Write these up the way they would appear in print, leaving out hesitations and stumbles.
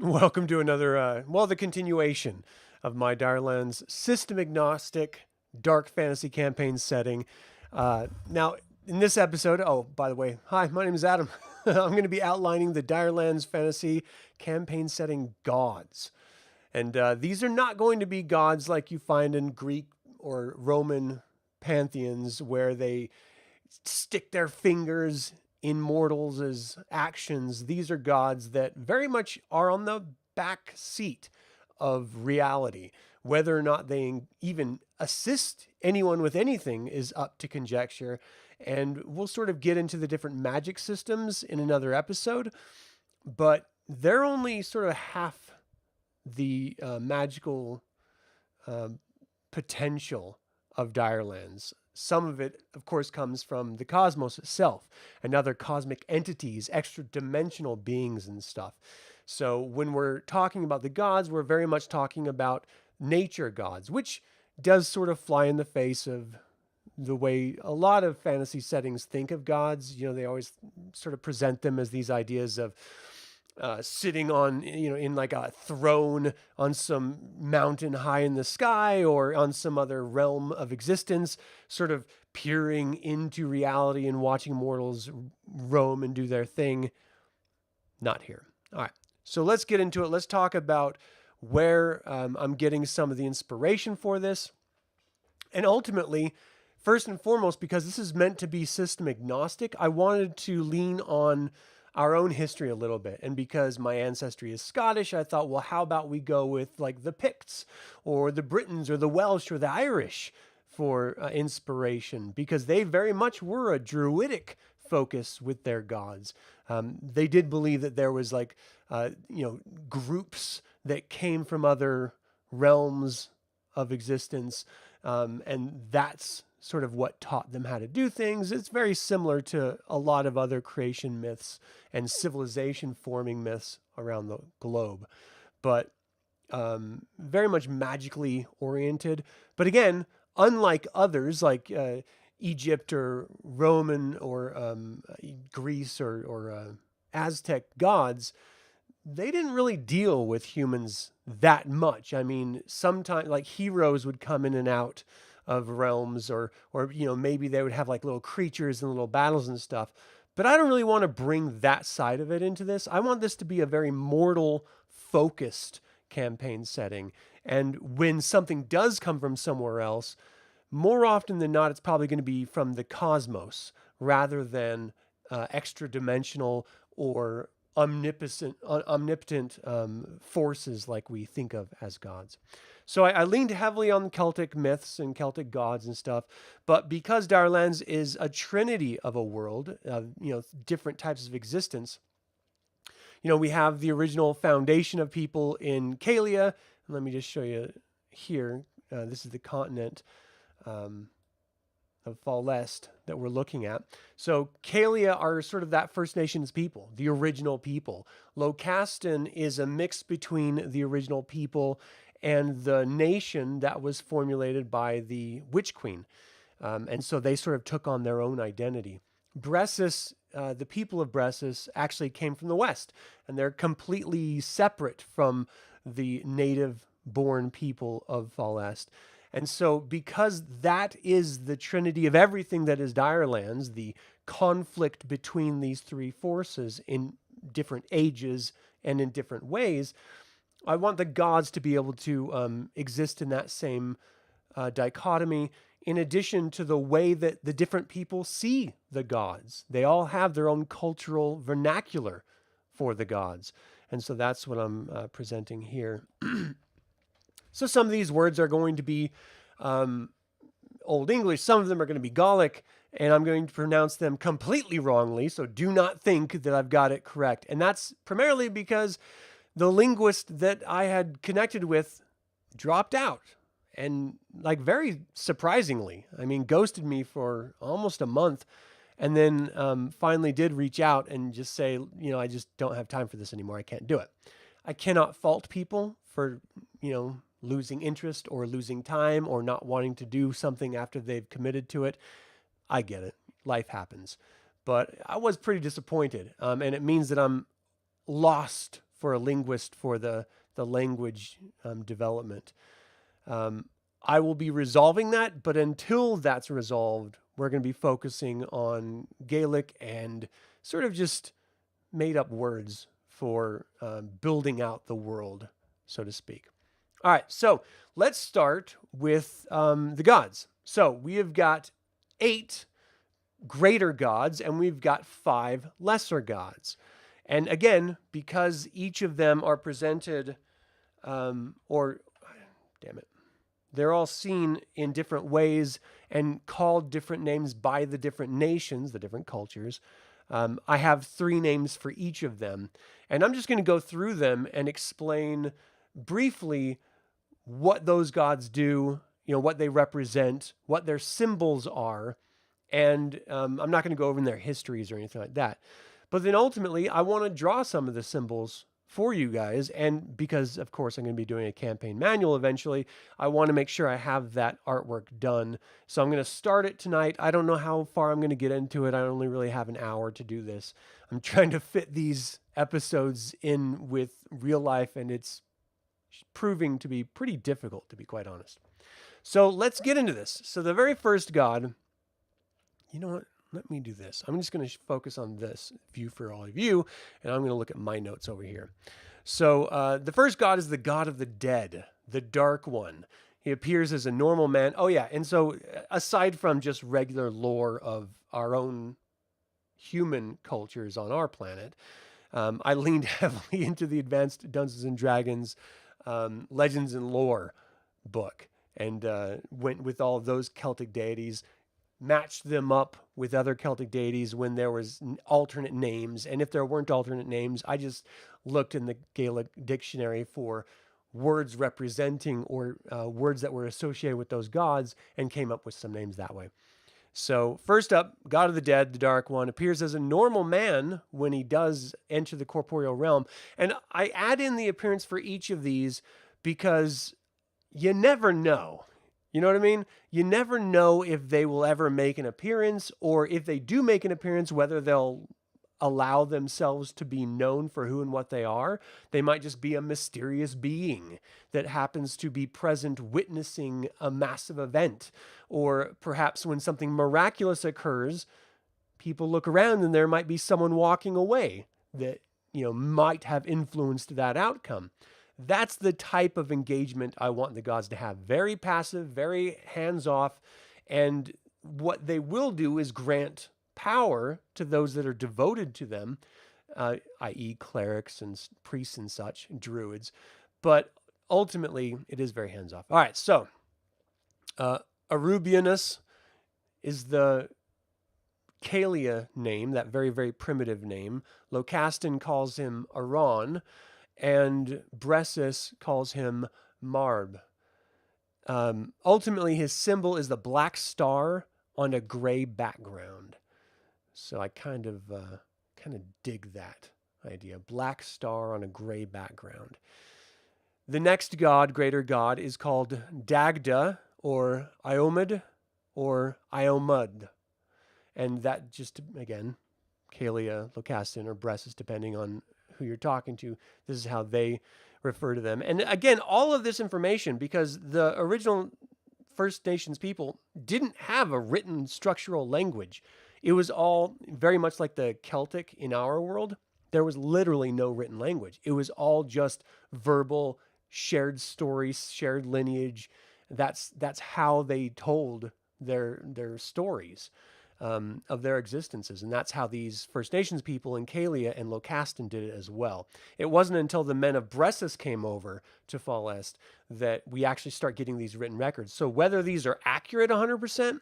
Welcome to another, the continuation of my DireLands system agnostic dark fantasy campaign setting. Now, in this episode, oh, by the way, hi, my name is Adam. I'm going to be outlining the DireLands fantasy campaign setting gods. And these are not going to be gods like you find in Greek or Roman pantheons where they stick their fingers in mortals' actions. These are gods that very much are on the back seat of reality. Whether or not they even assist anyone with anything is up to conjecture. And we'll sort of get into the different magic systems in another episode. But they're only sort of half the magical potential of DireLands. Some of it, of course, comes from the cosmos itself and other cosmic entities, extra dimensional beings and stuff. So when we're talking about the gods, we're very much talking about nature gods, which does sort of fly in the face of the way a lot of fantasy settings think of gods. You know, they always sort of present them as these ideas of sitting on, in like a throne on some mountain high in the sky or on some other realm of existence, sort of peering into reality and watching mortals roam and do their thing. Not here. All right. So let's get into it. Let's talk about where I'm getting some of the inspiration for this. And ultimately, first and foremost, because this is meant to be system agnostic, I wanted to lean on our own history a little bit. And because my ancestry is Scottish, I thought, well, how about we go with like the Picts or the Britons or the Welsh or the Irish for inspiration, because they very much were a druidic focus with their gods. They did believe that there was like, groups that came from other realms of existence. And that's sort of what taught them how to do things. It's very similar to a lot of other creation myths and civilization forming myths around the globe, but very much magically oriented. But again, unlike others like Egypt or Roman or Greece or Aztec gods, they didn't really deal with humans that much. I mean, sometimes like heroes would come in and out of realms, or maybe they would have like little creatures and little battles and stuff. But I don't really want to bring that side of it into this. I want this to be a very mortal focused campaign setting. And when something does come from somewhere else, more often than not, it's probably going to be from the cosmos rather than extra dimensional or omnipotent forces like we think of as gods. So I leaned heavily on Celtic myths and Celtic gods and stuff, but because DireLands is a trinity of a world, different types of existence, we have the original foundation of people in Calia. And let me just show you here. This is the continent of Falest that we're looking at. So Calia are sort of that First Nations people, the original people. Locastin is a mix between the original people and the nation that was formulated by the Witch Queen. And so they sort of took on their own identity. Bressis, the people of Bressis actually came from the West, and they're completely separate from the native-born people of Falest. And so because that is the trinity of everything that is DireLands, the conflict between these three forces in different ages and in different ways, I want the gods to be able to exist in that same dichotomy, in addition to the way that the different people see the gods. They all have their own cultural vernacular for the gods. And so that's what I'm presenting here. So some of these words are going to be Old English. Some of them are going to be Gallic, and I'm going to pronounce them completely wrongly. So do not think that I've got it correct. And that's primarily because the linguist that I had connected with dropped out. And like very surprisingly, I mean, ghosted me for almost a month, and then finally did reach out and just say, I just don't have time for this anymore. I can't do it. I cannot fault people for, losing interest or losing time or not wanting to do something after they've committed to it. I get it. Life happens. But I was pretty disappointed. And it means that I'm lost for a linguist for the language development. I will be resolving that, but until that's resolved, we're going to be focusing on Gaelic and sort of just made up words for building out the world, so to speak. All right, so let's start with the gods. So we have got 8 greater gods and we've got 5 lesser gods. And again, because each of them are presented, they're all seen in different ways and called different names by the different nations, the different cultures. I have 3 names for each of them. And I'm just going to go through them and explain briefly what those gods do, what they represent, what their symbols are. And I'm not going to go over in their histories or anything like that. But then ultimately, I want to draw some of the symbols for you guys. And because, of course, I'm going to be doing a campaign manual eventually, I want to make sure I have that artwork done. So I'm going to start it tonight. I don't know how far I'm going to get into it. I only really have an hour to do this. I'm trying to fit these episodes in with real life, and it's proving to be pretty difficult, to be quite honest. So let's get into this. So the very first god, you know what? Let me do this. I'm just going to focus on this view for all of you, and I'm going to look at my notes over here. So the first god is the god of the dead, the Dark One. He appears as a normal man. Oh, yeah. And so aside from just regular lore of our own human cultures on our planet, I leaned heavily into the Advanced Dungeons and Dragons Legends and Lore book and went with all of those Celtic deities, matched them up with other Celtic deities when there was alternate names. And if there weren't alternate names, I just looked in the Gaelic dictionary for words representing or words that were associated with those gods and came up with some names that way. So first up, God of the Dead, the Dark One, appears as a normal man when he does enter the corporeal realm. And I add in the appearance for each of these because you never know. You know what I mean? You never know if they will ever make an appearance, or if they do make an appearance, whether they'll allow themselves to be known for who and what they are. They might just be a mysterious being that happens to be present witnessing a massive event. Or perhaps when something miraculous occurs, people look around and there might be someone walking away that, might have influenced that outcome. That's the type of engagement I want the gods to have. Very passive, very hands-off. And what they will do is grant power to those that are devoted to them, i.e. clerics and priests and such, druids. But ultimately, it is very hands-off. All right, so Arubianus is the Kalia name, that very, very primitive name. Locastin calls him Aron, and Bressus calls him Marb. Ultimately, his symbol is the black star on a gray background. So I kind of dig that idea. Black star on a gray background. The next god, greater god, is called Dagda, or Iomad, or Iomud. And that just, again, Kalia, Locastin, or Bressus, depending on who you're talking to, this is how they refer to them. And again, all of this information, because the original First Nations people didn't have a written structural language. It was all very much like the Celtic in our world. There was literally no written language. It was all just verbal, shared stories, shared lineage. That's how they told their stories of their existences. And that's how these First Nations people in Kalia and Locastin did it as well. It wasn't until the men of Bressus came over to Fall Est that we actually start getting these written records. So whether these are accurate 100%,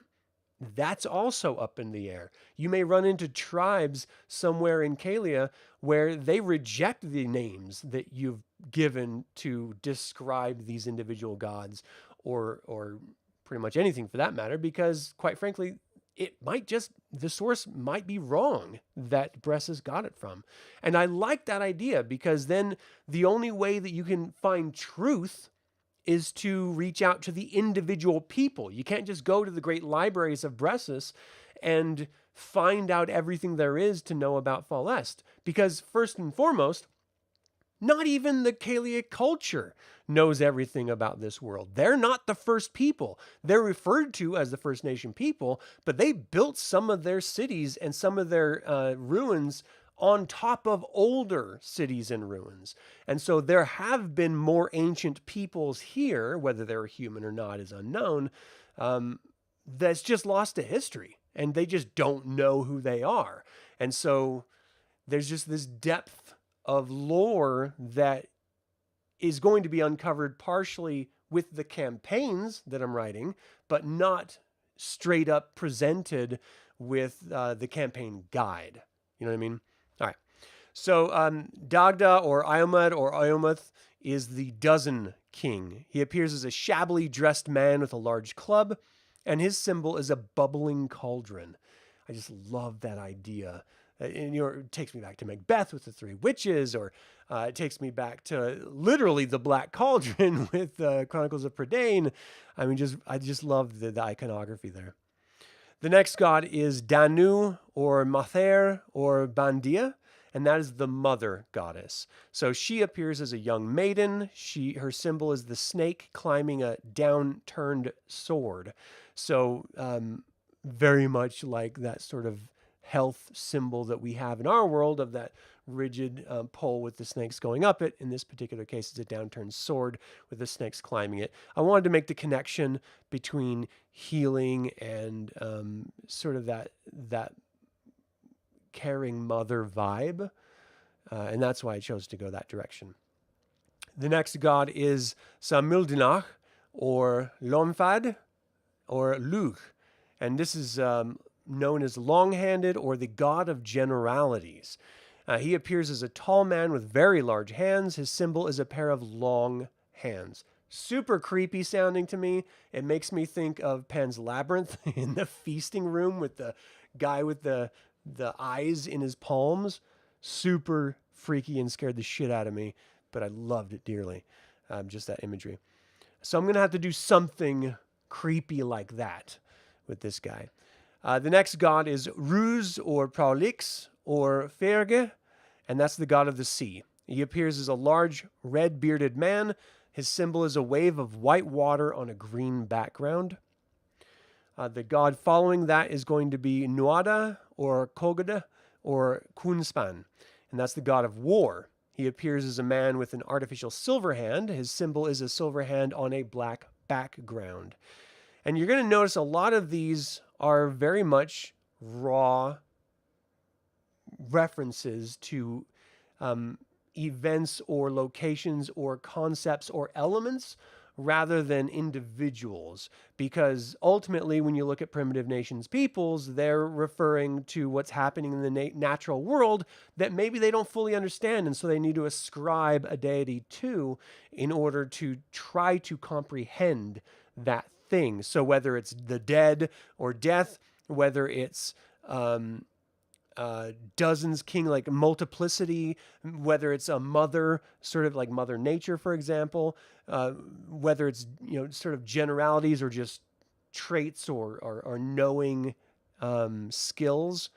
that's also up in the air. You may run into tribes somewhere in Kalia where they reject the names that you've given to describe these individual gods, or pretty much anything for that matter, because quite frankly, the source might be wrong that Bressus got it from. And I like that idea, because then the only way that you can find truth is to reach out to the individual people. You can't just go to the great libraries of Bressus and find out everything there is to know about Fall Est. Because first and foremost, Not even the Kalia culture knows everything about this world. They're not the first people. They're referred to as the First Nation people, but they built some of their cities and some of their ruins on top of older cities and ruins. And so there have been more ancient peoples here, whether they're human or not is unknown, that's just lost to history. And they just don't know who they are. And so there's just this depth of lore that is going to be uncovered partially with the campaigns that I'm writing, but not straight up presented with the campaign guide. You know what I mean? All right. So Dagda or Iomuth is the dozen king. He appears as a shabbily dressed man with a large club, and his symbol is a bubbling cauldron. I just love that idea. And, it takes me back to Macbeth with the three witches, or it takes me back to literally the Black Cauldron with Chronicles of Prydain. I mean, I just love the iconography there. The next god is Danu, or Mather, or Bandia, and that is the mother goddess. So she appears as a young maiden. Her symbol is the snake climbing a downturned sword. So very much like that sort of health symbol that we have in our world of that rigid pole with the snakes going up it. In this particular case, it's a downturned sword with the snakes climbing it. I wanted to make the connection between healing and sort of that caring mother vibe. And that's why I chose to go that direction. The next god is Samildinach, or Lomfad, or Luch. And this is known as long-handed, or the god of generalities. He appears as a tall man with very large hands. His symbol is a pair of long hands. Super creepy sounding to me. It makes me think of Pan's Labyrinth in the feasting room with the guy with the eyes in his palms. Super freaky and scared the shit out of me, but I loved it dearly. Just that imagery. So I'm going to have to do something creepy like that with this guy. The next god is Ruz, or Praulix, or Ferge, and that's the god of the sea. He appears as a large, red-bearded man. His symbol is a wave of white water on a green background. The god following that is going to be Nuada, or Kogada, or Kunspan, and that's the god of war. He appears as a man with an artificial silver hand. His symbol is a silver hand on a black background. And you're going to notice a lot of these are very much raw references to events or locations or concepts or elements rather than individuals. Because ultimately, when you look at primitive nations peoples, they're referring to what's happening in the natural world that maybe they don't fully understand. And so they need to ascribe a deity to in order to try to comprehend that thing. So whether it's the dead or death, whether it's dozens king, like multiplicity, whether it's a mother, sort of like Mother Nature, for example, whether it's, sort of generalities or just traits or knowing skills,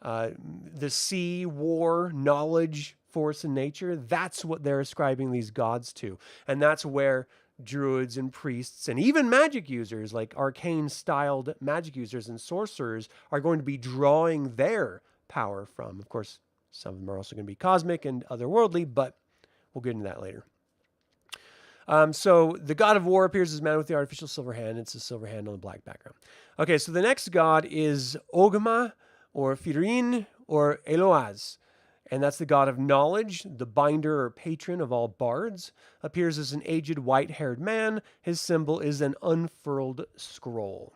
the sea, war, knowledge, force, and nature, that's what they're ascribing these gods to. And that's where druids and priests and even magic users, like arcane styled magic users and sorcerers, are going to be drawing their power from. Of course, some of them are also going to be cosmic and otherworldly, but we'll get into that later. So the god of war appears as a man with the artificial silver hand. It's a silver hand on a black background. Okay, so the next god is Ogma, or Firin, or Eloaz. And that's the god of knowledge, the binder or patron of all bards. Appears as an aged white-haired man. His symbol is an unfurled scroll.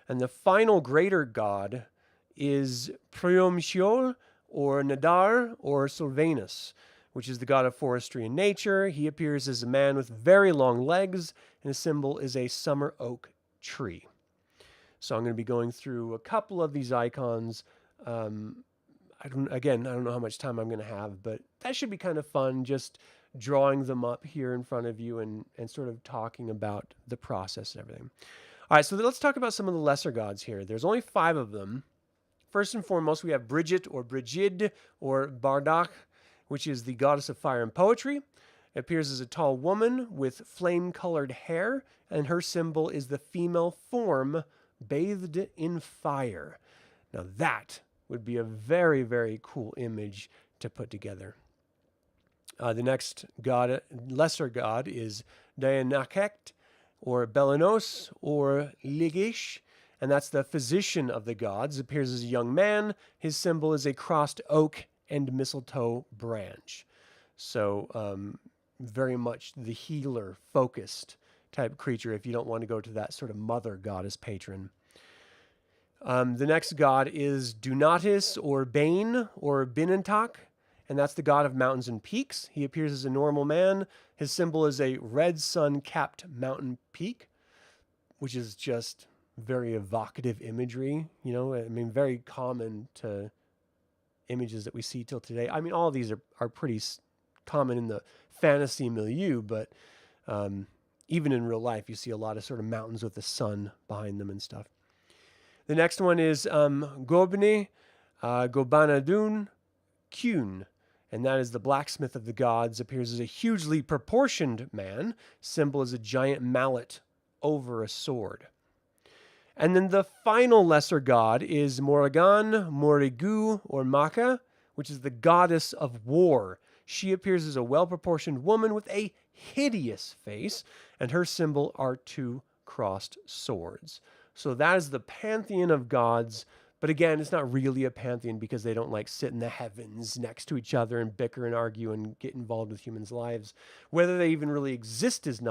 And the final greater god is Priomshiol, or Nadar, or Sylvanus, which is the god of forestry and nature. He appears as a man with very long legs, and his symbol is a summer oak tree. So I'm going to be going through a couple of these icons. I don't know how much time I'm going to have, but that should be kind of fun, just drawing them up here in front of you and sort of talking about the process and everything. All right, so let's talk about some of the lesser gods here. There's only 5 of them. First and foremost, we have Bridget, or Brigid, or Bardach, which is the goddess of fire and poetry. It appears as a tall woman with flame-colored hair, and her symbol is the female form bathed in fire. Now that would be a very, very cool image to put together. The next god, lesser god, is Dianakekt, or Belanos, or Ligish, and that's the physician of the gods. Appears as a young man. His symbol is a crossed oak and mistletoe branch. So very much the healer-focused type creature if you don't want to go to that sort of mother goddess patron. The next god is Dunatis, or Bane, or Binantak, and that's the god of mountains and peaks. He appears as a normal man. His symbol is a red sun-capped mountain peak, which is just very evocative imagery. You know, I mean, very common to images that we see till today. I mean, all of these are pretty common in the fantasy milieu, but even in real life, you see a lot of sort of mountains with the sun behind them and stuff. The next one is Gobni, Gobanadun Kyun, and that is the blacksmith of the gods. Appears as a hugely proportioned man. Symbol is a giant mallet over a sword. And then the final lesser god is Morrigan, Morrigu, or Maka, which is the goddess of war. She appears as a well-proportioned woman with a hideous face, and her symbol are two crossed swords. So that is the pantheon of gods. But again, it's not really a pantheon because they don't like sit in the heavens next to each other and bicker and argue and get involved with humans' lives. Whether they even really exist is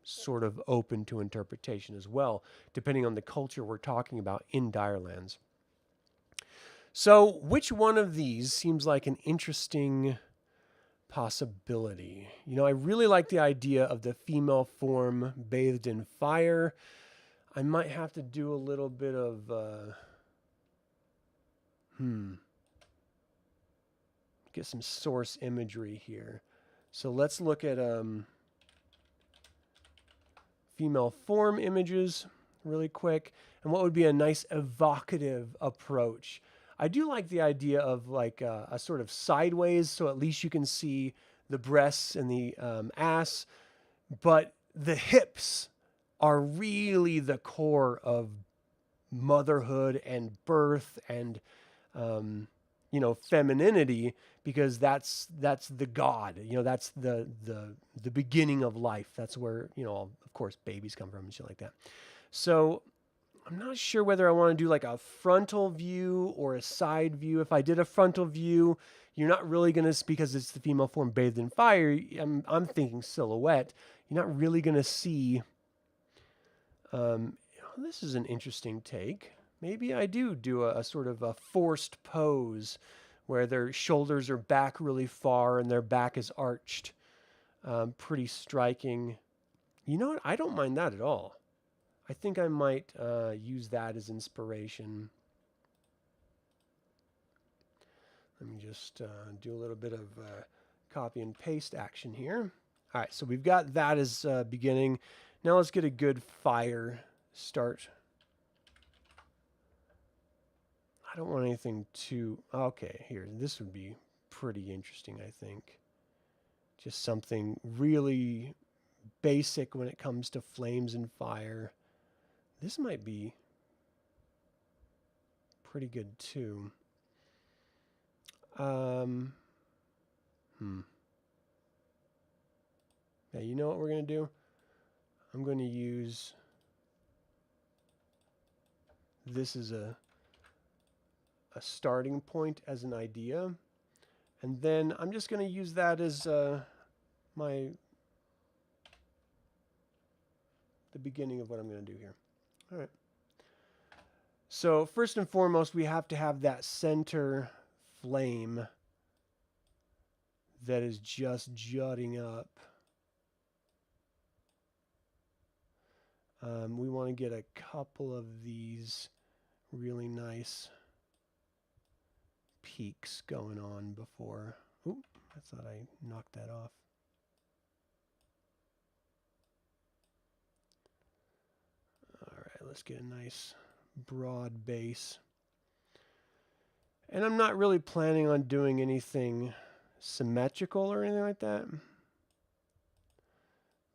sort of open to interpretation as well, depending on the culture we're talking about in DireLands. So which one of these seems like an interesting possibility? You know, I really like the idea of the female form bathed in fire. I might have to do a little bit of get some source imagery here. So let's look at female form images really quick, and what would be a nice evocative approach. I do like the idea of like a sort of sideways, so at least you can see the breasts and the ass, but the hips are really the core of motherhood and birth and you know, femininity, because that's the god, you know, that's the beginning of life. That's where, you know, of course babies come from and shit like that. So I'm not sure whether I want to do like a frontal view or a side view. If I did a frontal view, you're not really going to, because it's the female form bathed in fire, I'm thinking silhouette. You're not really going to see, this is an interesting take. Maybe I do a sort of a forced pose where their shoulders are back really far and their back is arched. Pretty striking. You know what? I don't mind that at all. I think I might use that as inspiration. Let me just do a little bit of copy and paste action here. All right, so we've got that as beginning. Now let's get a good fire start. I don't want anything too... Okay, here. This would be pretty interesting, I think. Just something really basic when it comes to flames and fire. This might be pretty good, too. Yeah, you know what we're going to do? I'm going to use... This is a starting point as an idea, and then I'm just going to use that as the beginning of what I'm going to do here. All right. So first and foremost, we have to have that center flame that is just jutting up. We want to get a couple of these really nice peaks going on before... Oop, I thought I knocked that off. All right, let's get a nice broad base. And I'm not really planning on doing anything symmetrical or anything like that.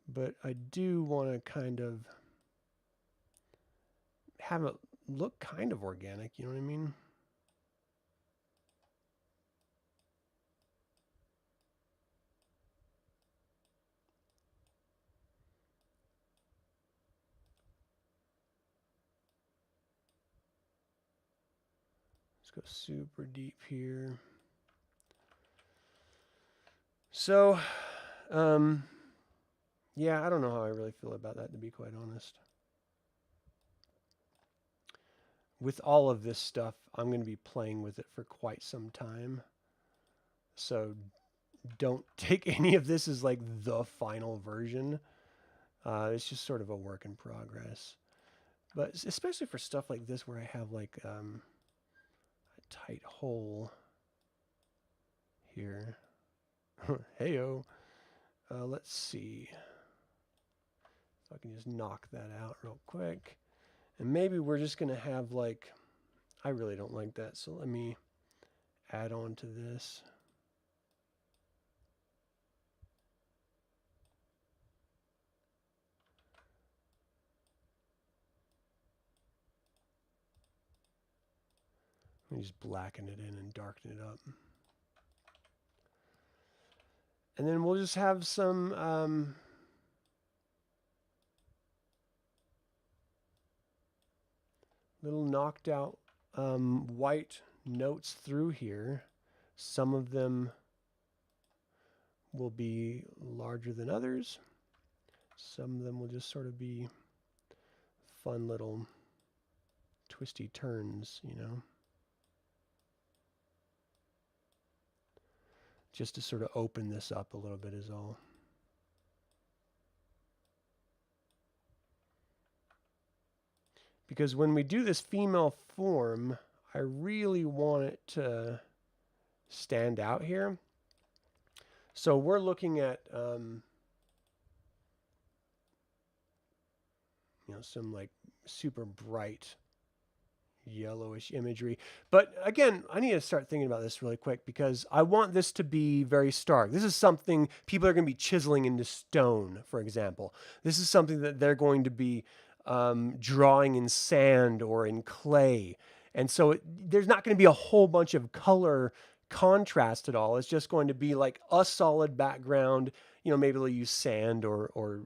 But I do want to kind of have it look kind of organic, you know what I mean? Let's go super deep here. So, yeah, I don't know how I really feel about that, to be quite honest. With all of this stuff, I'm going to be playing with it for quite some time. So don't take any of this as like the final version. It's just sort of a work in progress. But especially for stuff like this where I have like a tight hole here. Heyo. Let's see if I can just knock that out real quick. And maybe we're just going to have like, I really don't like that. So let me add on to this. Let me just blacken it in and darken it up. And then we'll just have some little knocked out white notes through here. Some of them will be larger than others. Some of them will just sort of be fun little twisty turns, you know. Just to sort of open this up a little bit is all. Because when we do this female form, I really want it to stand out here. So we're looking at, you know, some like super bright yellowish imagery. But again, I need to start thinking about this really quick because I want this to be very stark. This is something people are going to be chiseling into stone, for example. This is something that they're going to be drawing in sand or in clay. And so there's not going to be a whole bunch of color contrast at all. It's just going to be like a solid background. You know, maybe they'll use sand or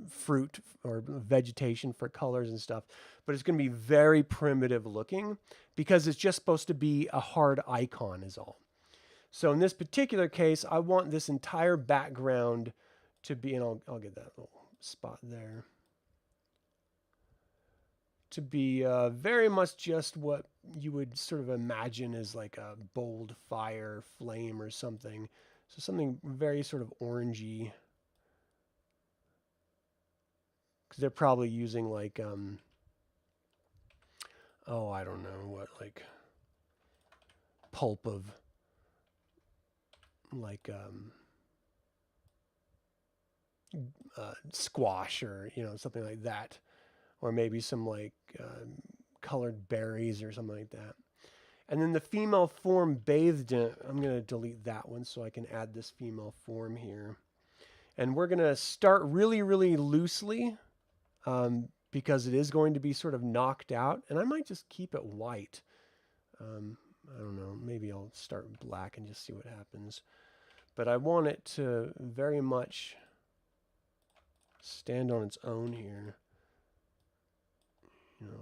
fruit or vegetation for colors and stuff, but it's going to be very primitive looking because it's just supposed to be a hard icon is all. So in this particular case, I want this entire background to be, and I'll get that little spot there, to be very much just what you would sort of imagine as like a bold fire flame or something. So something very sort of orangey. Because they're probably using like, oh, I don't know what, like pulp of like squash or, you know, something like that. Or maybe some like colored berries or something like that. And then the female form bathed in it, I'm going to delete that one so I can add this female form here. And we're going to start really, really loosely because it is going to be sort of knocked out. And I might just keep it white. I don't know, maybe I'll start black and just see what happens. But I want it to very much stand on its own here. You know,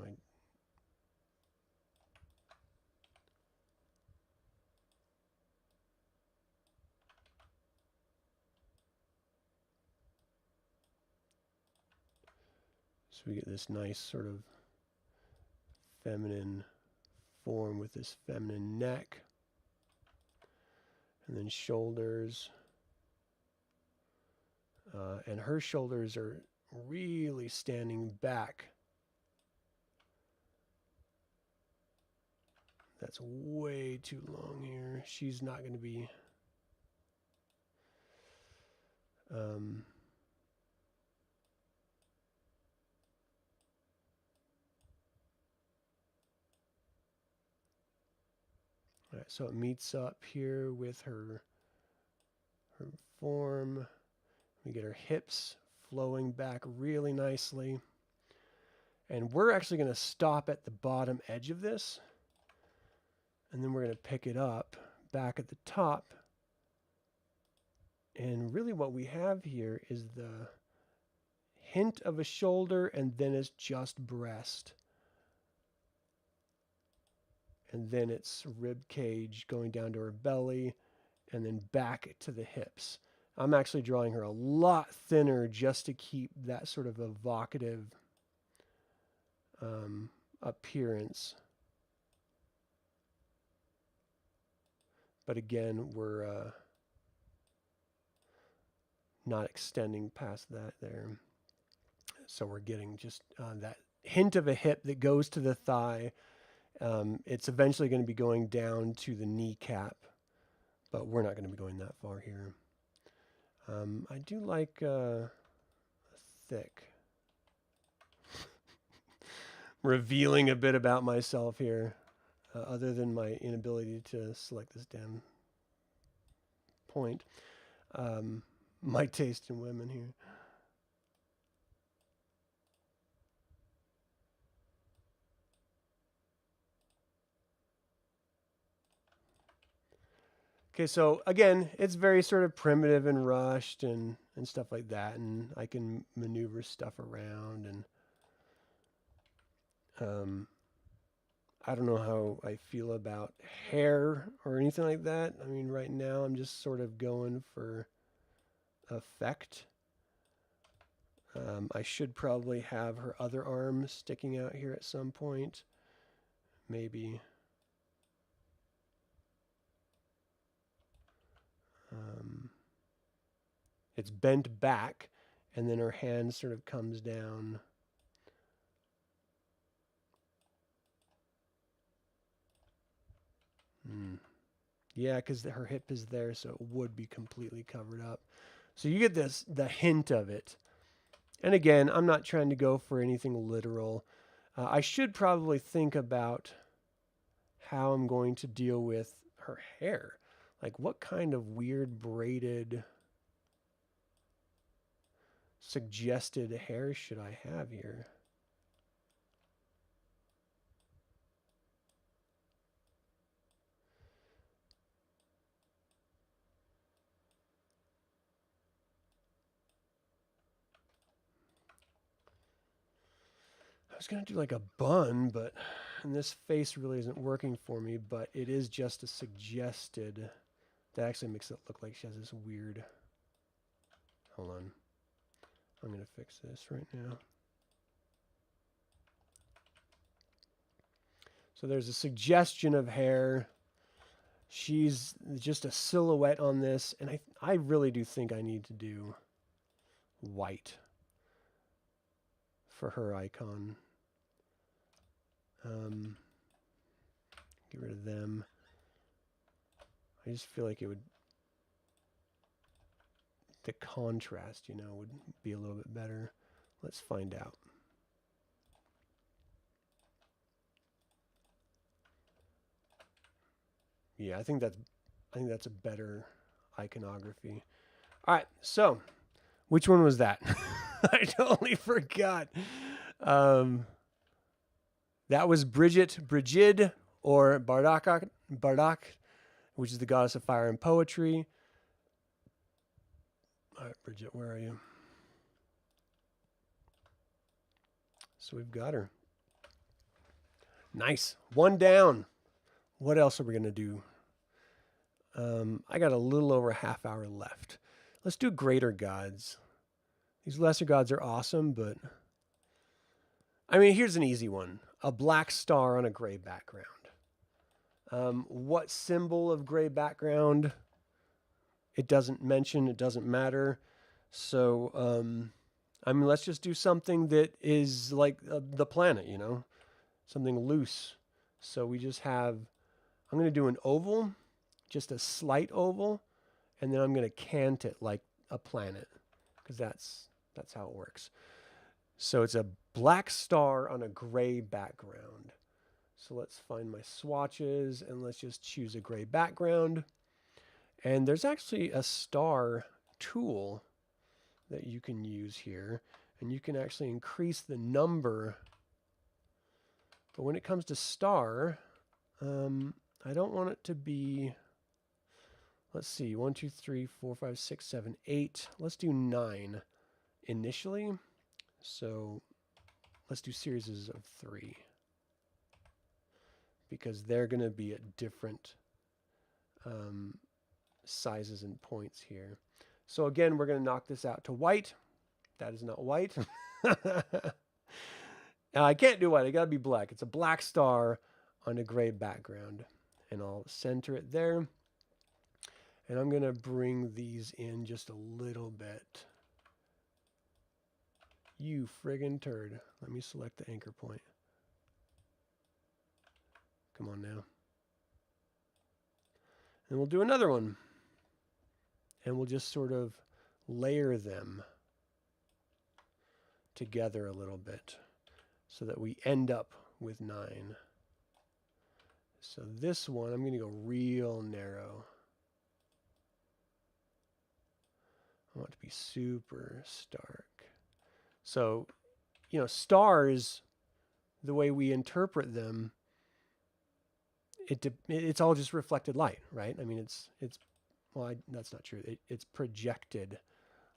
so we get this nice sort of feminine form with this feminine neck. And then shoulders. And her shoulders are really standing back. That's way too long here. She's not going to be... all right, so it meets up here with her her form. We get her hips flowing back really nicely. And we're actually going to stop at the bottom edge of this. And then we're going to pick it up back at the top. And really what we have here is the hint of a shoulder, and then it's just breast. And then it's rib cage going down to her belly, and then back to the hips. I'm actually drawing her a lot thinner just to keep that sort of evocative appearance. But again, we're not extending past that there. So we're getting just that hint of a hip that goes to the thigh. It's eventually going to be going down to the kneecap, but we're not going to be going that far here. I do like thick. Revealing a bit about myself here, other than my inability to select this damn point. My taste in women here. Okay, so again, it's very sort of primitive and rushed and stuff like that, and I can maneuver stuff around, and I don't know how I feel about hair or anything like that. I mean, right now I'm just sort of going for effect. I should probably have her other arm sticking out here at some point. Maybe. It's bent back, and then her hand sort of comes down. Yeah, because her hip is there, so it would be completely covered up. So you get the hint of it. And again, I'm not trying to go for anything literal. I should probably think about how I'm going to deal with her hair. Like, what kind of weird braided, suggested hair should I have here? I was going to do like a bun, but and this face really isn't working for me, but it is just a suggested. That actually makes it look like she has this weird. Hold on. I'm going to fix this right now. So there's a suggestion of hair. She's just a silhouette on this, and I really do think I need to do white for her icon. Get rid of them. I just feel like it would, the contrast, you know, would be a little bit better. Let's find out. Yeah, I think that's a better iconography. All right, so which one was that? I totally forgot. That was Brigid, or Bardak, which is the goddess of fire and poetry. All right, Bridget, where are you? So we've got her. Nice. One down. What else are we going to do? I got a little over a half hour left. Let's do greater gods. These lesser gods are awesome, but I mean, here's an easy one. A black star on a gray background. What symbol of gray background? It doesn't mention, it doesn't matter. So, I mean, let's just do something that is like the planet, you know, something loose. So we just have, I'm going to do an oval, just a slight oval, and then I'm going to cant it like a planet, because that's how it works. So it's a black star on a gray background. So let's find my swatches, and let's just choose a gray background. And there's actually a star tool that you can use here, and you can actually increase the number. But when it comes to star, I don't want it to be, let's see, 1, 2, 3, 4, 5, 6, 7, 8. Let's do 9 initially. So let's do series of 3, because they're going to be at different sizes and points here. So again, we're going to knock this out to white. That is not white. I can't do white. I got to be black. It's a black star on a gray background. And I'll center it there. And I'm going to bring these in just a little bit. You friggin' turd. Let me select the anchor point. Come on now. And we'll do another one. And we'll just sort of layer them together a little bit so that we end up with 9. So this one, I'm going to go real narrow. I want it to be super stark. So, you know, stars, the way we interpret them, it's all just reflected light, right? I mean, well, that's not true. It's projected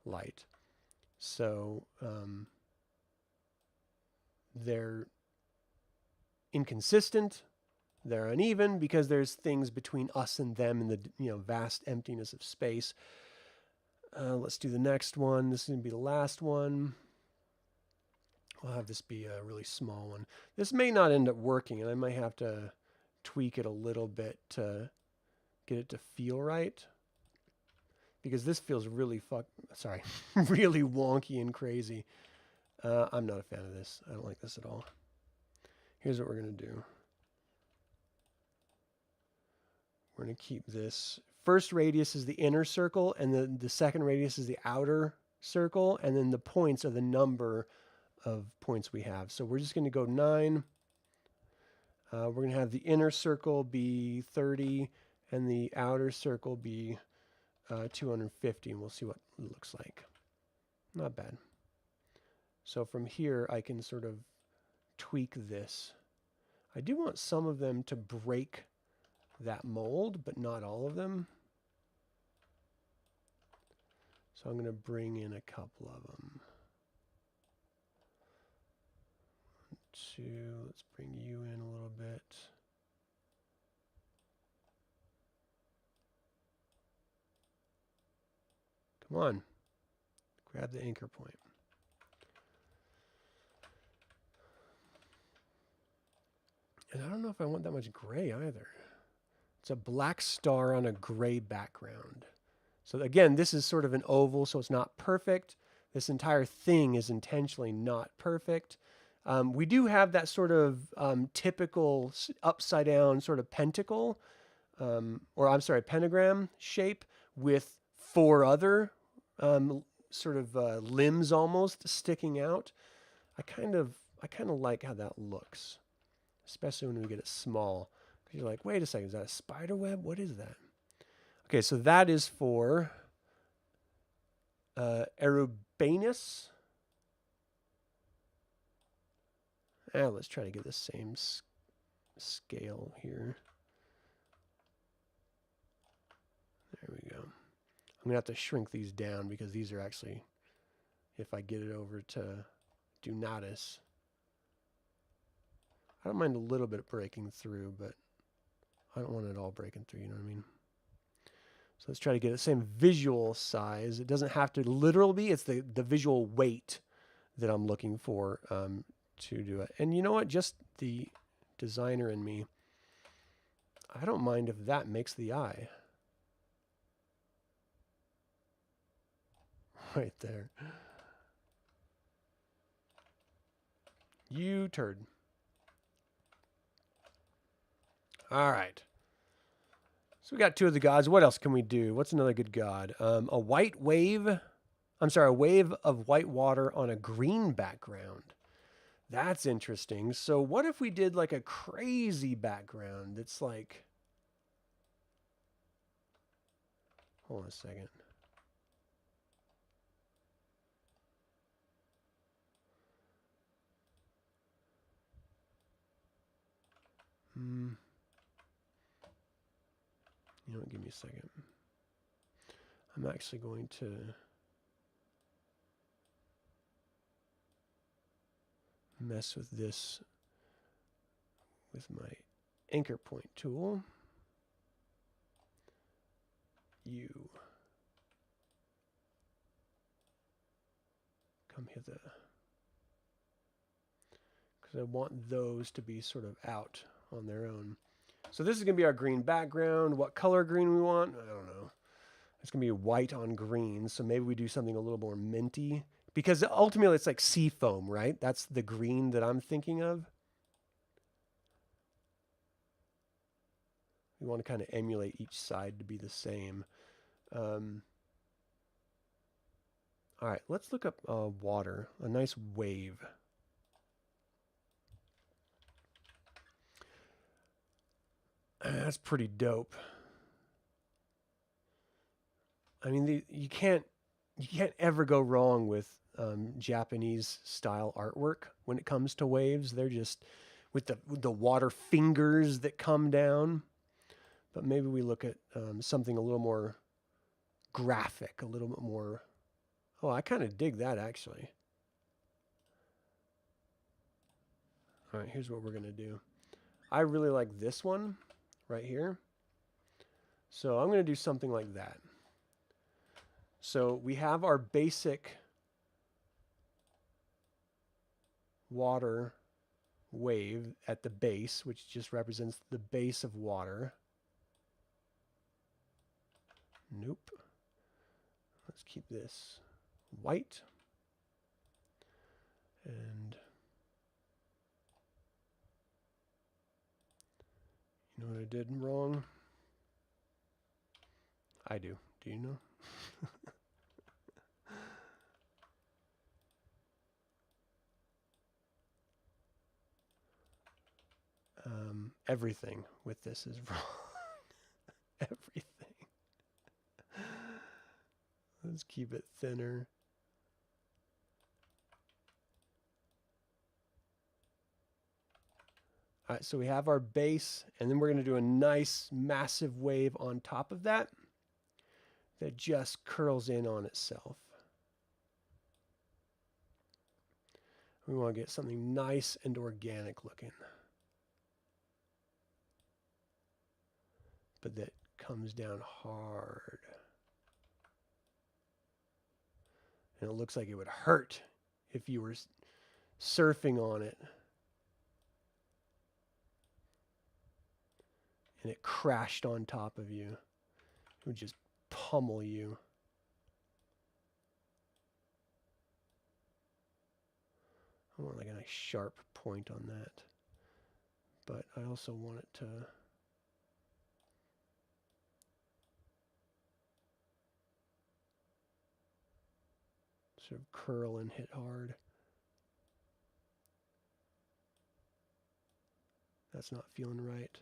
light. So they're inconsistent. They're uneven because there's things between us and them in the vast emptiness of space. Let's do the next one. This is going to be the last one. I'll have this be a really small one. This may not end up working, and I might have to tweak it a little bit to get it to feel right. Because this feels really really wonky and crazy. I'm not a fan of this. I don't like this at all. Here's what we're going to do. We're going to keep this. First radius is the inner circle, and the second radius is the outer circle, and then the points are the number of points we have. So we're just going to go 9. We're going to have the inner circle be 30, and the outer circle be 250, and we'll see what it looks like. Not bad. So from here, I can sort of tweak this. I do want some of them to break that mold, but not all of them. So I'm going to bring in a couple of them. 1, 2, let's bring you in a little bit. Come on, grab the anchor point. And I don't know if I want that much gray either. It's a black star on a gray background. So again, this is sort of an oval, so it's not perfect. This entire thing is intentionally not perfect. We do have that sort of typical upside down sort of pentacle, pentagram shape with 4 other sort of limbs almost sticking out. I kind of like how that looks, especially when we get it small. Because you're like, wait a second, is that a spider web? What is that? Okay, so that is for Erubanus. Let's try to get the same scale here. There we go. I'm going to have to shrink these down because these are actually, if I get it over to Donatus, I don't mind a little bit breaking through, but I don't want it all breaking through, you know what I mean? So let's try to get the same visual size. It doesn't have to literal be, it's the visual weight that I'm looking for to do it. And you know what? Just the designer in me, I don't mind if that makes the eye. Right there. You turd. All right. So we got 2 of the gods. What else can we do? What's another good god? A wave of white water on a green background. That's interesting. So what if we did like a crazy background that's like Hold on a second. You know what, give me a second. I'm actually going to mess with this with my anchor point tool. You come hither. Because I want those to be sort of out on their own. So this is going to be our green background. What color green we want? I don't know. It's going to be white on green. So maybe we do something a little more minty. Because ultimately it's like sea foam, right? That's the green that I'm thinking of. We want to kind of emulate each side to be the same. All right, let's look up water. A nice wave. That's pretty dope. I mean, you can't ever go wrong with Japanese style artwork when it comes to waves. They're just with the water fingers that come down. But maybe we look at something a little more graphic, a little bit more. Oh, I kind of dig that actually. All right, here's what we're gonna do. I really like this one right here. So I'm going to do something like that. So we have our basic water wave at the base, which just represents the base of water. Nope. Let's keep this white. And you know what I did wrong? I do. Do you know? Everything with this is wrong. Everything. Let's keep it thinner. All right, so we have our base, and then we're going to do a nice massive wave on top of that that just curls in on itself. We want to get something nice and organic looking, but that comes down hard. And it looks like it would hurt if you were surfing on it and it crashed on top of you. It would just pummel you. I want like a nice sharp point on that. But I also want it to sort of curl and hit hard. That's not feeling right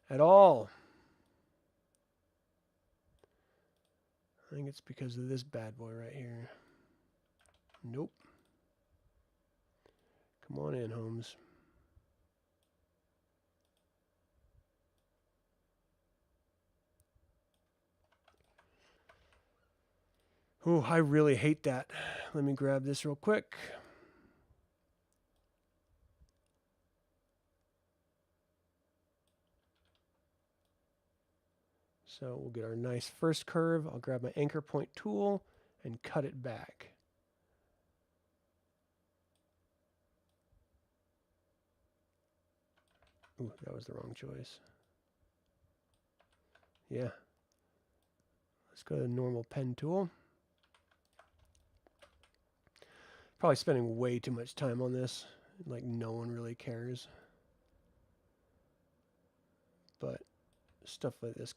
at all. I think it's because of this bad boy right here. Nope. Come on in, Holmes. Oh, I really hate that. Let me grab this real quick. So we'll get our nice first curve. I'll grab my anchor point tool and cut it back. Ooh, that was the wrong choice. Yeah. Let's go to the normal pen tool. Probably spending way too much time on this. Like no one really cares. But stuff like this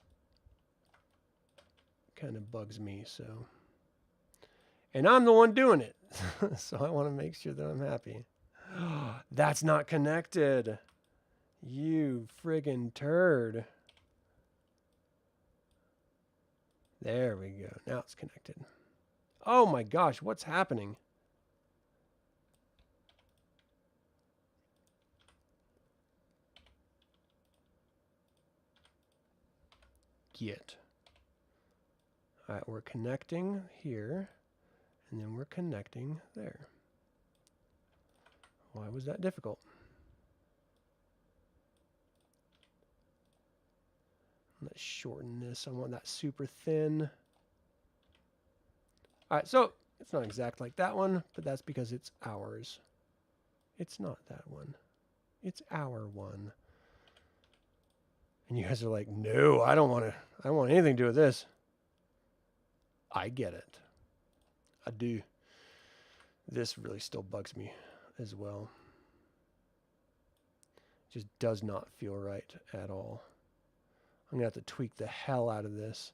kind of bugs me, so. And I'm the one doing it. So I want to make sure that I'm happy. That's not connected. You friggin' turd. There we go. Now it's connected. Oh my gosh, what's happening? Get. All right, we're connecting here, and then we're connecting there. Why was that difficult? Let's shorten this. I want that super thin. All right, so it's not exact like that one, but that's because it's ours. It's not that one. It's our one. And you guys are like, no, I don't want anything to do with this. I get it. I do. This really still bugs me as well. Just does not feel right at all. I'm going to have to tweak the hell out of this.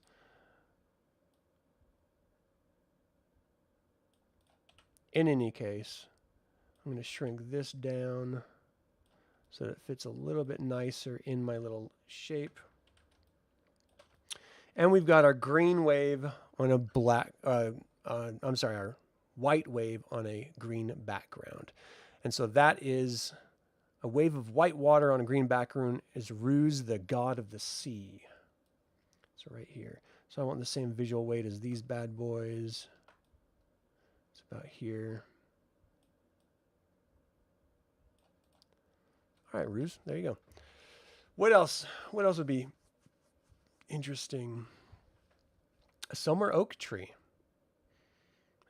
In any case, I'm going to shrink this down so that it fits a little bit nicer in my little shape. And we've got our green wave on a black, our white wave on a green background. And so that is a wave of white water on a green background is Ruse, the god of the sea. So right here. So I want the same visual weight as these bad boys. It's about here. All right, Ruse, there you go. What else? What else would be interesting? A summer oak tree.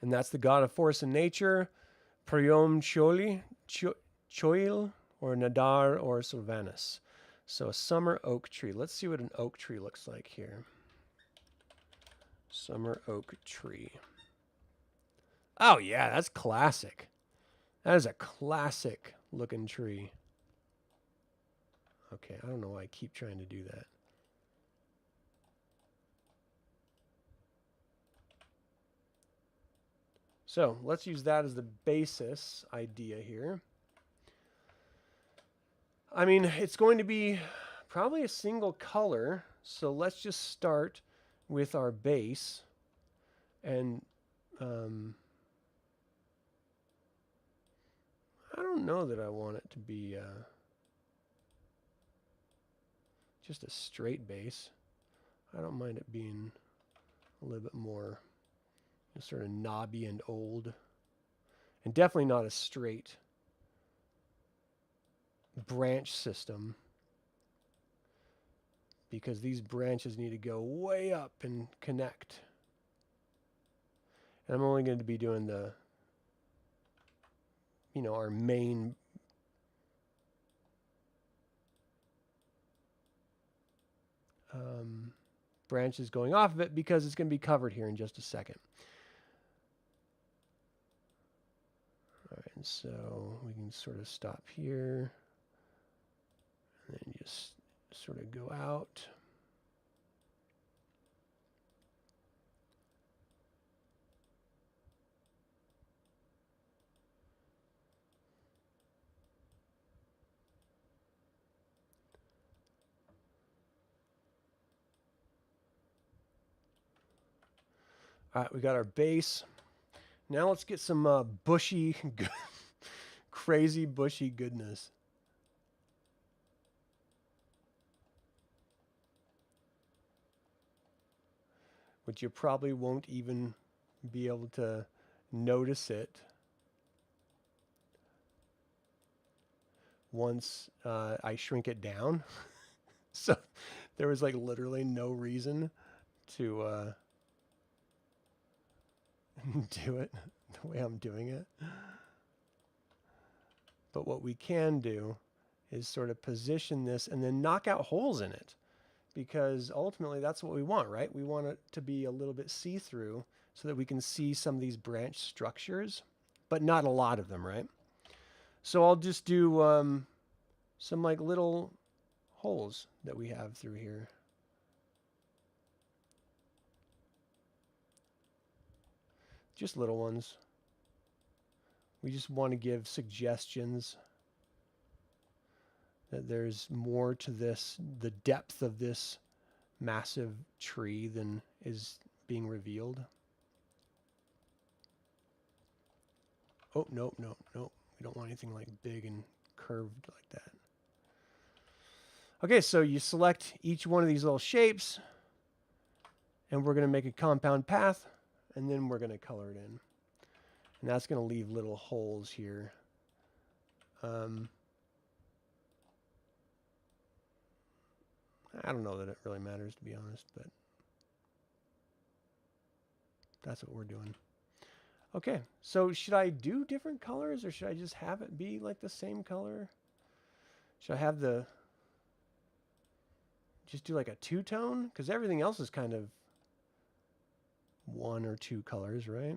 And that's the god of force and nature. Priom Choil, or Nadar, or Sylvanus. So a summer oak tree. Let's see what an oak tree looks like here. Summer oak tree. Oh yeah, that's classic. That is a classic looking tree. Okay, I don't know why I keep trying to do that. So let's use that as the basis idea here. I mean, it's going to be probably a single color. So let's just start with our base. And I don't know that I want it to be just a straight base. I don't mind it being a little bit more sort of knobby and old. And definitely not a straight branch system, because these branches need to go way up and connect. And I'm only going to be doing the, our main branches going off of it, because it's going to be covered here in just a second. All right, and so we can sort of stop here and then just sort of go out. All right, we got our base. Now let's get some bushy, crazy bushy goodness. Which you probably won't even be able to notice it once I shrink it down. So there was like literally no reason to do it the way I'm doing it. But what we can do is sort of position this and then knock out holes in it, because ultimately that's what we want, right? We want it to be a little bit see-through so that we can see some of these branch structures, but not a lot of them, right? So I'll just do some like little holes that we have through here. Just little ones. We just want to give suggestions that there's more to this, the depth of this massive tree, than is being revealed. Oh, nope, nope, nope. We don't want anything like big and curved like that. Okay, so you select each one of these little shapes, and we're going to make a compound path, and then we're going to color it in. And that's going to leave little holes here. I don't know that it really matters, to be honest, but that's what we're doing. Okay, so should I do different colors, or should I just have it be like the same color? Should I have just do like a two-tone? Because everything else is kind of one or two colors, right?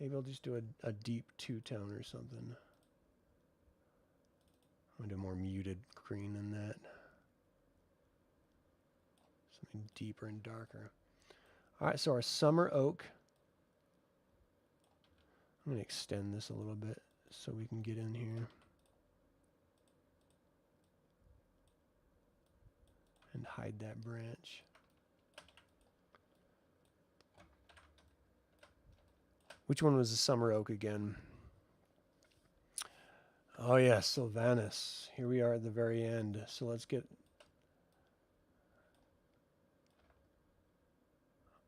Maybe I'll just do a deep two-tone or something. I'm going to do more muted green than that. Something deeper and darker. All right, so our summer oak. I'm going to extend this a little bit so we can get in here. And hide that branch. Which one was the summer oak again? Oh yeah, Sylvanus. Here we are at the very end. So let's get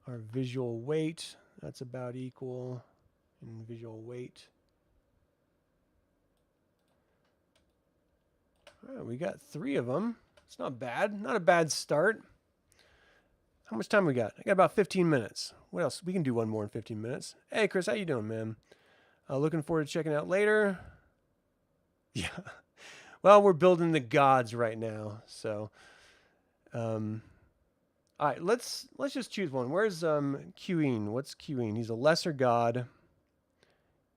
our visual weight. That's about equal in visual weight. All right, we got 3 of them. It's not bad. Not a bad start. How much time we got? I got about 15 minutes. What else? We can do one more in 15 minutes. Hey, Chris, how you doing, man? Looking forward to checking out later. Yeah. Well, we're building the gods right now, so. All right, let's just choose one. Where's Queen? What's Queen? He's a lesser god.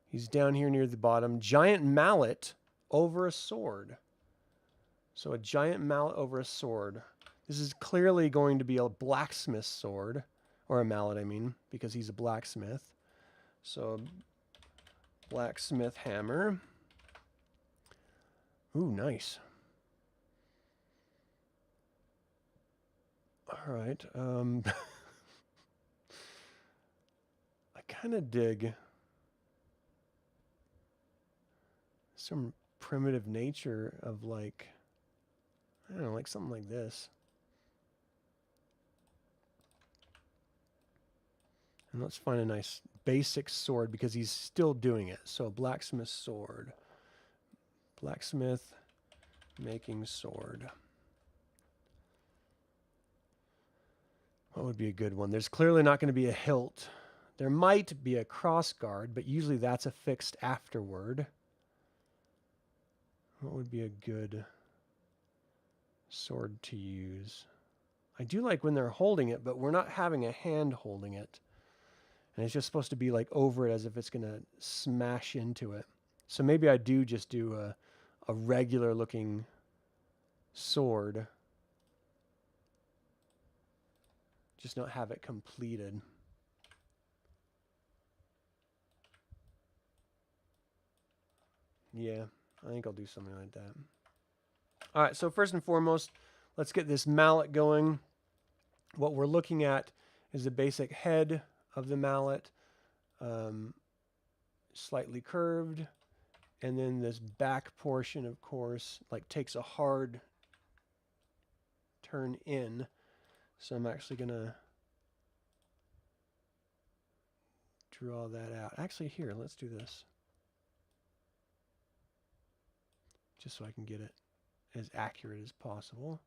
He's down here near the bottom. Giant mallet over a sword. So a giant mallet over a sword. This is clearly going to be a blacksmith sword. Or a mallet, I mean, because he's a blacksmith. So, blacksmith hammer. Ooh, nice. All right. I kind of dig some primitive nature of like, I don't know, like something like this. And let's find a nice basic sword because he's still doing it. So blacksmith sword. Blacksmith making sword. What would be a good one? There's clearly not going to be a hilt. There might be a crossguard, but usually that's affixed afterward. What would be a good sword to use? I do like when they're holding it, but we're not having a hand holding it. And it's just supposed to be like over it as if it's going to smash into it. So maybe I do just do a regular looking sword. Just not have it completed. Yeah, I think I'll do something like that. All right, so first and foremost, let's get this mallet going. What we're looking at is the basic head of the mallet, slightly curved, and then this back portion, of course, like takes a hard turn in. So I'm actually gonna draw that out. Actually, here, let's do this. Just so I can get it as accurate as possible.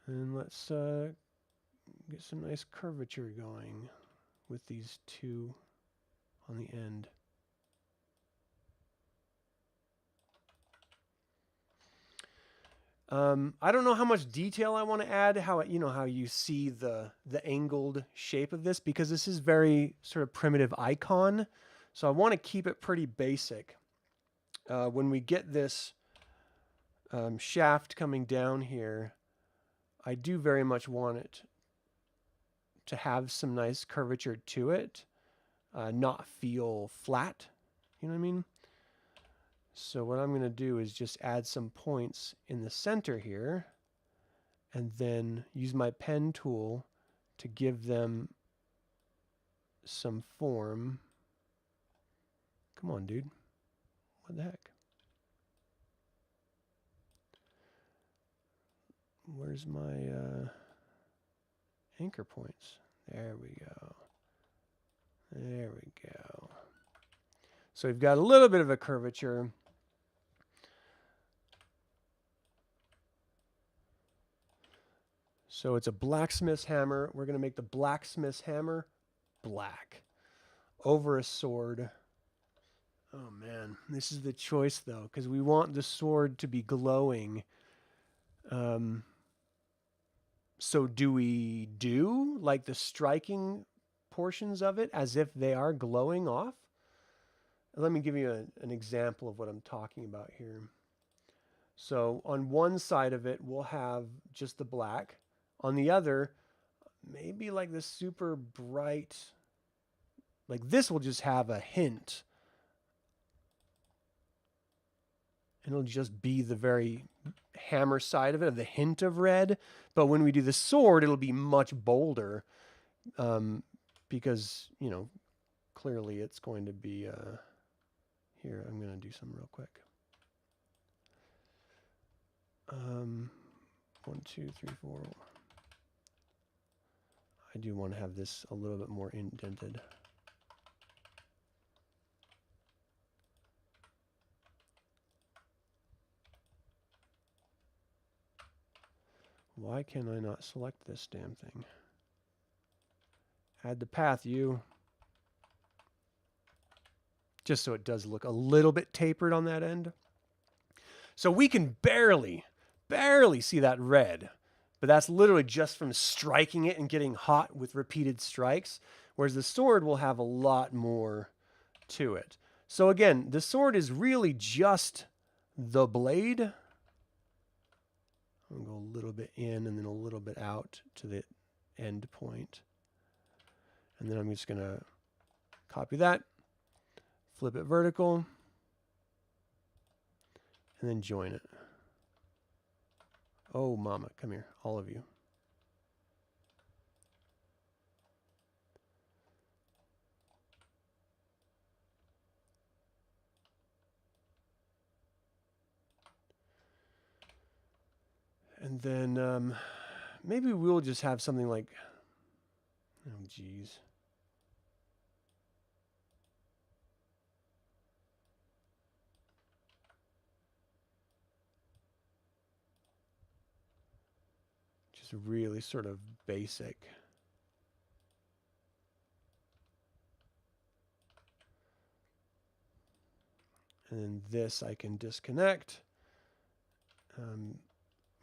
And let's get some nice curvature going with these two on the end. I don't know how much detail I want to add, how you see the angled shape of this, because this is very sort of primitive icon. So I want to keep it pretty basic. When we get this shaft coming down here, I do very much want it to have some nice curvature to it, not feel flat. You know what I mean? So what I'm going to do is just add some points in the center here, and then use my pen tool to give them some form. Come on, dude. What the heck? Where's my anchor points? There we go. There we go. So we've got a little bit of a curvature. So it's a blacksmith's hammer. We're going to make the blacksmith's hammer black over a sword. Oh man, this is the choice though, because we want the sword to be glowing. So do we do like the striking portions of it as if they are glowing off? Let me give you an example of what I'm talking about here. So on one side of it, we'll have just the black. On the other, maybe like this super bright, like this will just have a hint. It'll just be the very hammer side of it, of the hint of red. But when we do the sword, it'll be much bolder because, you know, clearly it's going to be... Here, I'm going to do some real quick. 1, 2, 3, 4. I do want to have this a little bit more indented. Why can I not select this damn thing? Add the path, you. Just so it does look a little bit tapered on that end. So we can barely see that red, but that's literally just from striking it and getting hot with repeated strikes, whereas the sword will have a lot more to it. So again, the sword is really just the blade. I'm going to go a little bit in and then a little bit out to the end point. And then I'm just going to copy that, flip it vertical, and then join it. Oh, mama, come here, all of you. And then maybe we'll just have something like, oh, geez. Just really sort of basic. And then this I can disconnect.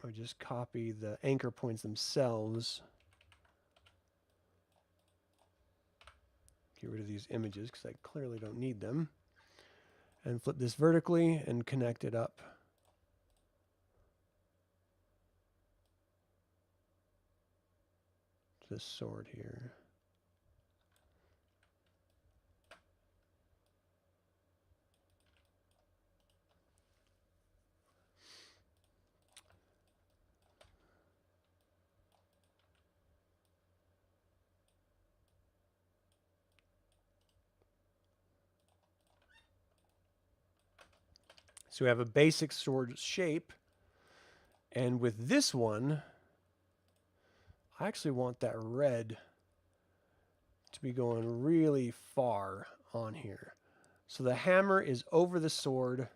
Or just copy the anchor points themselves. Get rid of these images because I clearly don't need them. And flip this vertically and connect it up. To this sword here. So we have a basic sword shape. And with this one, I actually want that red to be going really far on here. So the hammer is over the sword.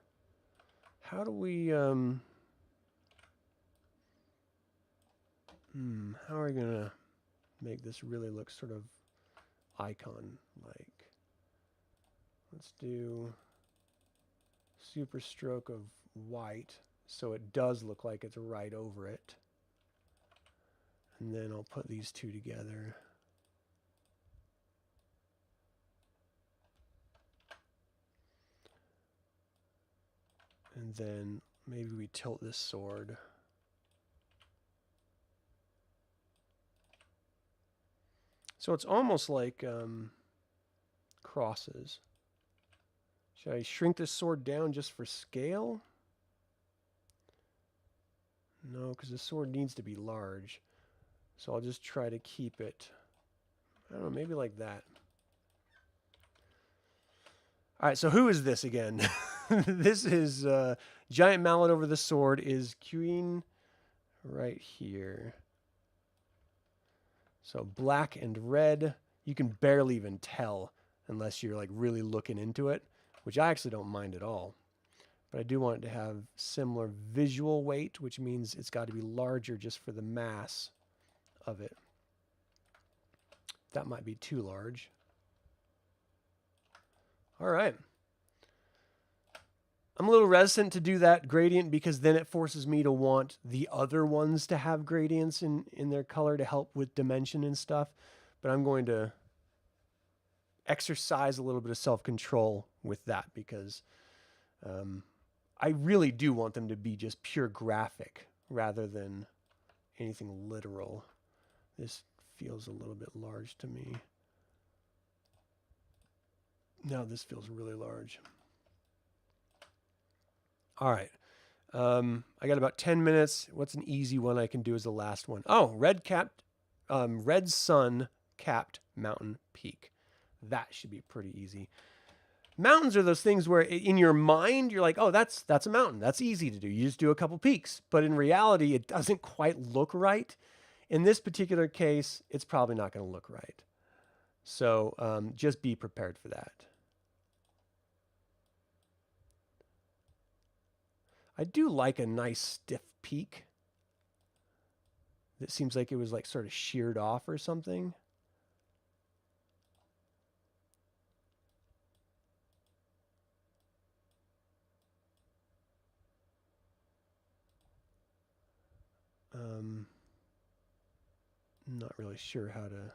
How do we, how are we going to make this really look sort of icon-like? Let's do super stroke of white so it does look like it's right over it. And then I'll put these two together. And then maybe we tilt this sword. So it's almost like crosses. Should I shrink this sword down just for scale? No, because the sword needs to be large. So I'll just try to keep it, I don't know, maybe like that. All right, so who is this again? This is Giant Mallet over the sword is queuing right here. So black and red, you can barely even tell unless you're like really looking into it, which I actually don't mind at all. But I do want it to have similar visual weight, which means it's got to be larger just for the mass of it. That might be too large. All right. I'm a little reticent to do that gradient because then it forces me to want the other ones to have gradients in their color to help with dimension and stuff. But I'm going to exercise a little bit of self-control with that because I really do want them to be just pure graphic rather than anything literal. This feels a little bit large to me. No, this feels really large. All right. I got about 10 minutes. What's an easy one I can do as the last one? Oh, red sun capped mountain peak. That should be pretty easy. Mountains are those things where in your mind, you're like, oh, that's a mountain. That's easy to do. You just do a couple peaks. But in reality, it doesn't quite look right. In this particular case, it's probably not going to look right. So just be prepared for that. I do like a nice stiff peak. It seems like it was like sort of sheared off or something. Not really sure how to.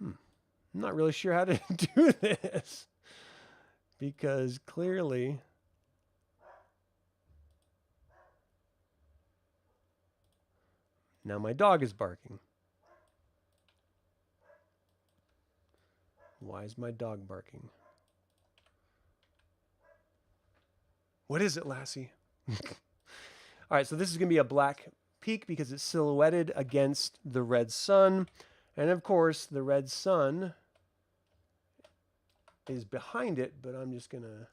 I'm not really sure how to do this because clearly now my dog is barking. Why is my dog barking? What is it, Lassie? All right, so this is going to be a black peak because it's silhouetted against the red sun. And of course, the red sun is behind it, but I'm just going to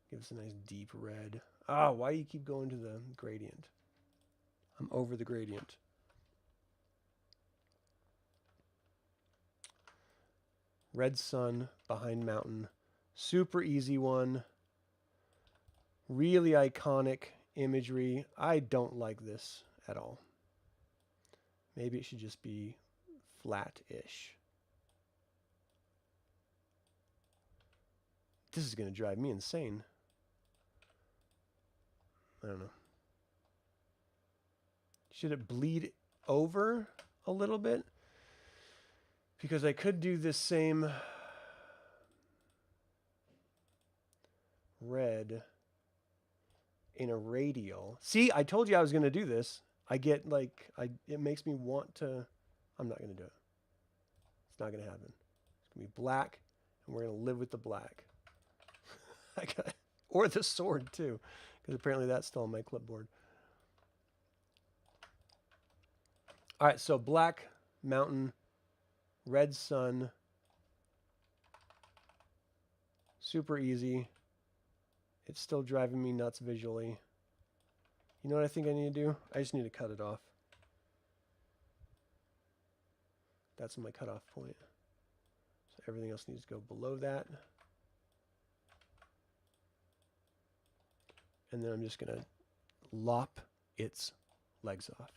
give us a nice deep red. Ah, why do you keep going to the gradient? I'm over the gradient. Red sun behind mountain. Super easy one. Really iconic imagery. I don't like this at all. Maybe it should just be flat-ish. This is going to drive me insane. I don't know. Should it bleed over a little bit? Because I could do this same red in a radial. See, I told you I was going to do this. I get like, it makes me want to, I'm not going to do it. It's not going to happen. It's going to be black, and we're going to live with the black. Or the sword, too, because apparently that's still on my clipboard. All right, so black mountain, red sun. Super easy. It's still driving me nuts visually. You know what I think I need to do? I just need to cut it off. That's my cutoff point. So everything else needs to go below that. And then I'm just going to lop its legs off.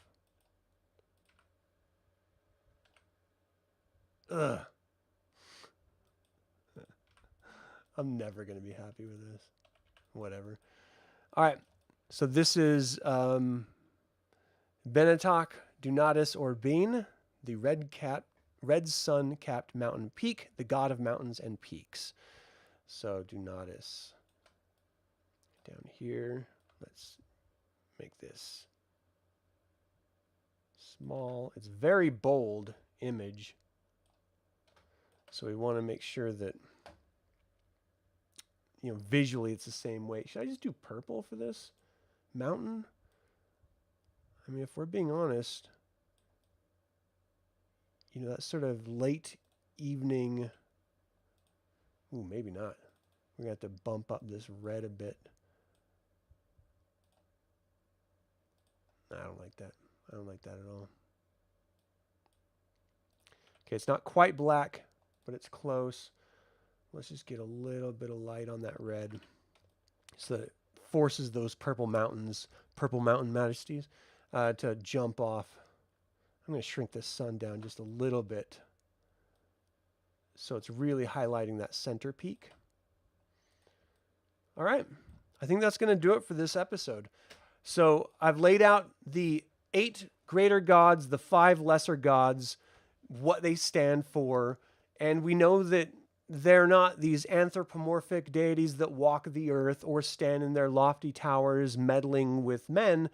Ugh. I'm never going to be happy with this. Whatever. All right. So this is Benetok, Dunatis, or Bean, the red sun-capped mountain peak, the god of mountains and peaks. So Dunatis down here. Let's make this small. It's very bold image. So we want to make sure that, visually it's the same way. Should I just do purple for this? Mountain? I mean, if we're being honest, that sort of late evening. Ooh, maybe not. We're going to have to bump up this red a bit. I don't like that. I don't like that at all. Okay, it's not quite black, but it's close. Let's just get a little bit of light on that red so that it forces those purple mountain majesties, to jump off. I'm going to shrink the sun down just a little bit so it's really highlighting that center peak. All right, I think that's going to do it for this episode. So I've laid out the 8 greater gods, the 5 lesser gods, what they stand for, and we know that they're not these anthropomorphic deities that walk the earth or stand in their lofty towers meddling with men.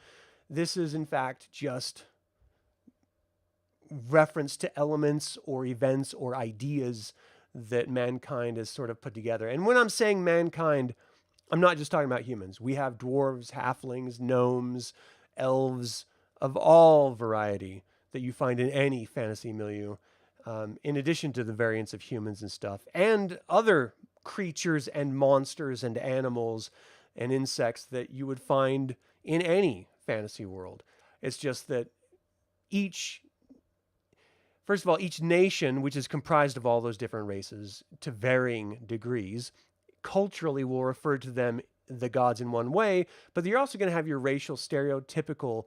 This is, in fact, just reference to elements or events or ideas that mankind has sort of put together. And when I'm saying mankind, I'm not just talking about humans. We have dwarves, halflings, gnomes, elves of all variety that you find in any fantasy milieu, in addition to the variants of humans and stuff, and other creatures and monsters and animals and insects that you would find in any fantasy world. It's just that first of all, each nation, which is comprised of all those different races to varying degrees, culturally will refer to them, the gods, in one way, but you're also going to have your racial stereotypical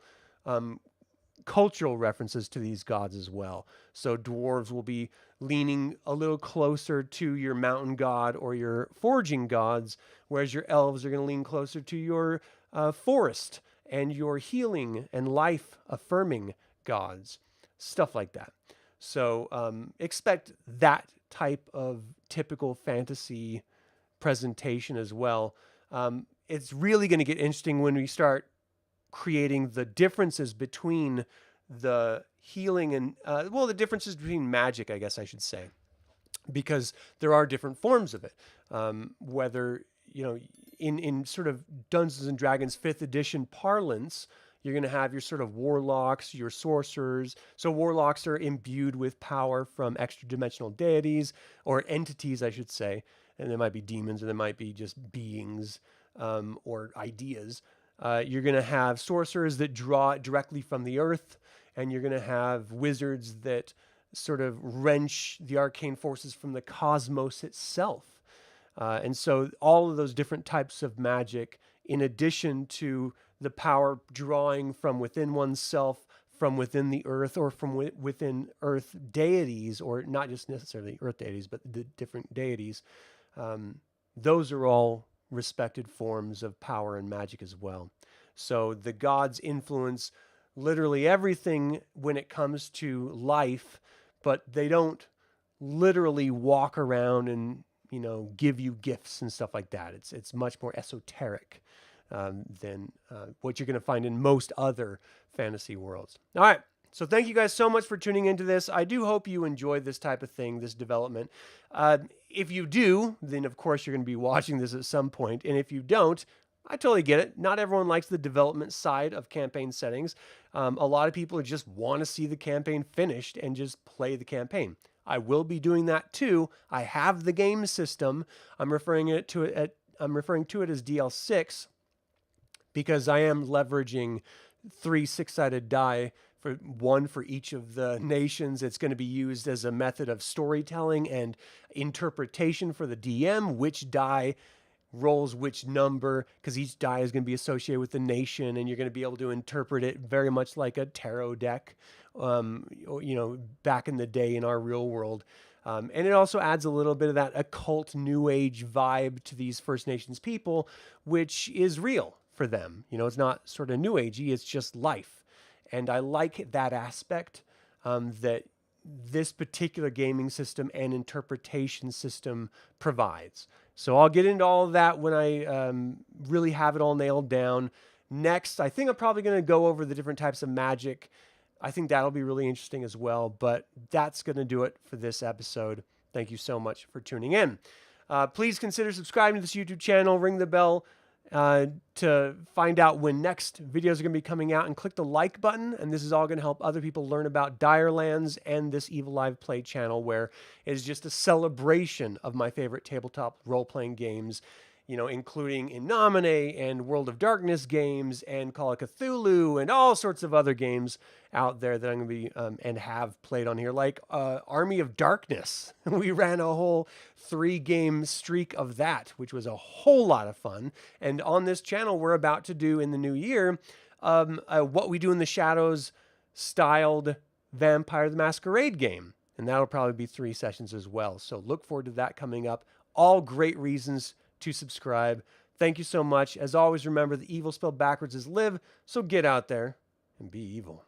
cultural references to these gods as well. So dwarves will be leaning a little closer to your mountain god or your foraging gods, whereas your elves are going to lean closer to your forest and your healing and life affirming gods, stuff like that. So expect that type of typical fantasy presentation as well. It's really going to get interesting when we start creating the differences between the healing and, the differences between magic, I guess I should say, because there are different forms of it. Whether, in sort of Dungeons and Dragons 5th edition parlance, you're going to have your sort of warlocks, your sorcerers. So warlocks are imbued with power from extra-dimensional deities, or entities, I should say. And there might be demons, or there might be just beings, or ideas. You're going to have sorcerers that draw directly from the earth, and you're going to have wizards that sort of wrench the arcane forces from the cosmos itself. And so all of those different types of magic, in addition to the power drawing from within oneself, from within the earth, or from within earth deities, or not just necessarily earth deities, but the different deities, those are all respected forms of power and magic as well. So the gods influence literally everything when it comes to life, but they don't literally walk around and, give you gifts and stuff like that. It's much more esoteric than what you're going to find in most other fantasy worlds. All right. So thank you guys so much for tuning into this. I do hope you enjoyed this type of thing, this development. If you do, then of course you're going to be watching this at some point. And if you don't, I totally get it. Not everyone likes the development side of campaign settings. A lot of people just want to see the campaign finished and just play the campaign. I will be doing that too. I have the game system. I'm referring to it as DL6 because I am leveraging 3 6-sided die, one for each of the nations. It's going to be used as a method of storytelling and interpretation for the DM, which die rolls which number, because each die is going to be associated with the nation, and you're going to be able to interpret it very much like a tarot deck, back in the day in our real world. And it also adds a little bit of that occult new age vibe to these First Nations people, which is real for them. It's not sort of new agey, it's just life. And I like that aspect, that this particular gaming system and interpretation system provides. So I'll get into all of that when I really have it all nailed down. Next, I think I'm probably going to go over the different types of magic I think that'll be really interesting as well. But that's going to do it for this episode. Thank you so much for tuning in. Please consider subscribing to this YouTube channel, ring the bell to find out when next videos are going to be coming out, and click the like button. And this is all going to help other people learn about DireLands and this Eviliv3 channel, where it is just a celebration of my favorite tabletop role-playing games, you know, including Innomine and World of Darkness games and Call of Cthulhu and all sorts of other games out there that I'm going to be and have played on here, like Army of Darkness. We ran a whole 3-game streak of that, which was a whole lot of fun. And on this channel, we're about to do in the new year What We Do in the Shadows styled Vampire the Masquerade game. And that'll probably be 3 sessions as well. So look forward to that coming up. All great reasons to subscribe. Thank you so much. As always, remember the evil spelled backwards is live, so get out there and be evil.